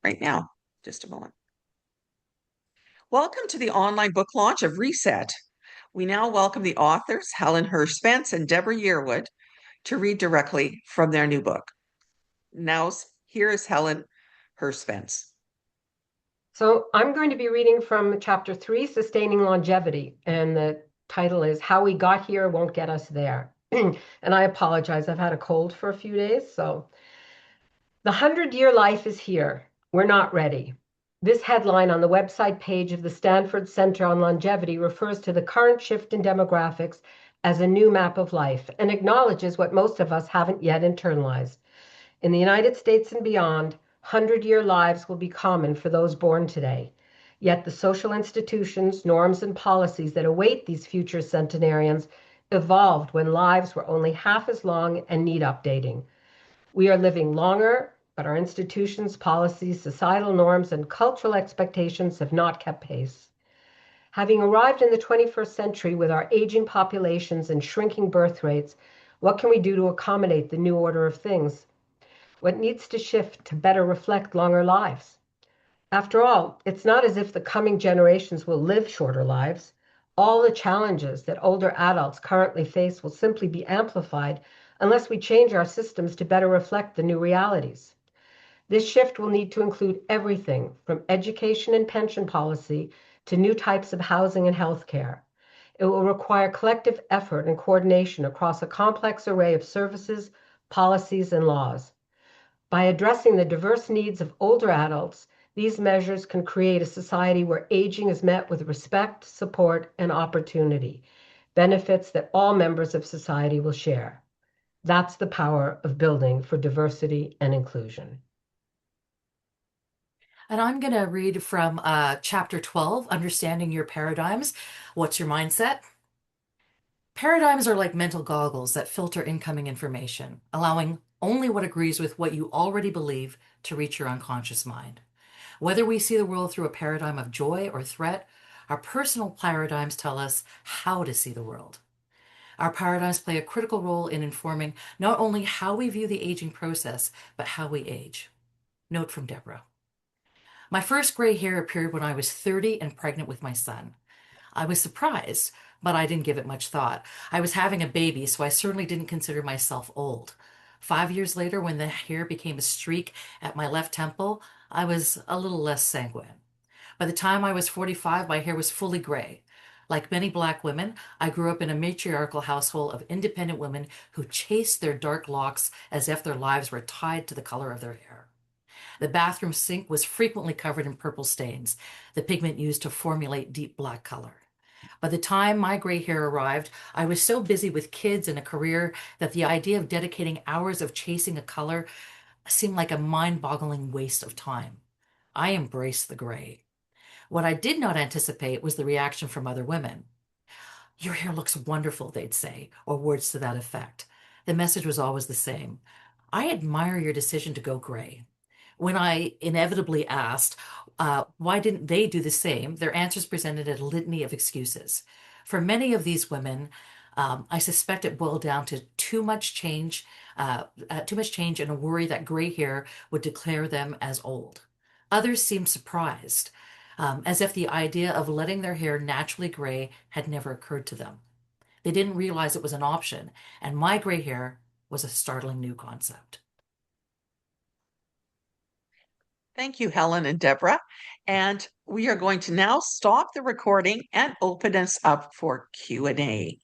right now. Just a moment. Welcome to the online book launch of ReSet. We now welcome the authors, Helen, Hirsh, Spence, and Debra Yearwood, to read directly from their new book. Now, here is Helen, Hirsh, Spence. So I'm going to be reading from chapter 3, Sustaining Longevity, and the title is How We Got Here Won't Get Us There. And I apologize, I've had a cold for a few days, so. The 100-year life is here. We're not ready. This headline on the website page of the Stanford Center on Longevity refers to the current shift in demographics as a new map of life and acknowledges what most of us haven't yet internalized. In the United States and beyond, 100-year lives will be common for those born today. Yet the social institutions, norms, and policies that await these future centenarians evolved when lives were only half as long and need updating. We are living longer, but our institutions, policies, societal norms, and cultural expectations have not kept pace. Having arrived in the 21st century with our aging populations and shrinking birth rates, what can we do to accommodate the new order of things? What needs to shift to better reflect longer lives? After all, it's not as if the coming generations will live shorter lives. All the challenges that older adults currently face will simply be amplified unless we change our systems to better reflect the new realities. This shift will need to include everything from education and pension policy to new types of housing and healthcare. It will require collective effort and coordination across a complex array of services, policies, and laws. By addressing the diverse needs of older adults, these measures can create a society where aging is met with respect, support, and opportunity, benefits that all members of society will share. That's the power of building for diversity and inclusion. And I'm going to read from chapter 12, Understanding Your Paradigms. What's your mindset? Paradigms are like mental goggles that filter incoming information, allowing only what agrees with what you already believe to reach your unconscious mind. Whether we see the world through a paradigm of joy or threat, our personal paradigms tell us how to see the world. Our paradigms play a critical role in informing not only how we view the aging process, but how we age. Note from Debra. My first gray hair appeared when I was 30 and pregnant with my son. I was surprised, but I didn't give it much thought. I was having a baby, so I certainly didn't consider myself old. 5 years later, when the hair became a streak at my left temple, I was a little less sanguine. By the time I was 45, my hair was fully gray. Like many Black women, I grew up in a matriarchal household of independent women who chased their dark locks as if their lives were tied to the color of their hair. The bathroom sink was frequently covered in purple stains, the pigment used to formulate deep black color. By the time my gray hair arrived, I was so busy with kids and a career that the idea of dedicating hours of chasing a color seemed like a mind-boggling waste of time. I embraced the gray. What I did not anticipate was the reaction from other women. "Your hair looks wonderful," they'd say, or words to that effect. The message was always the same. "I admire your decision to go gray." When I inevitably asked why didn't they do the same, their answers presented a litany of excuses. For many of these women, I suspect it boiled down to too much change and a worry that gray hair would declare them as old. Others seemed surprised, as if the idea of letting their hair naturally gray had never occurred to them. They didn't realize it was an option, and my gray hair was a startling new concept. Thank you, Helen and Debra. And we are going to now stop the recording and open us up for Q&A.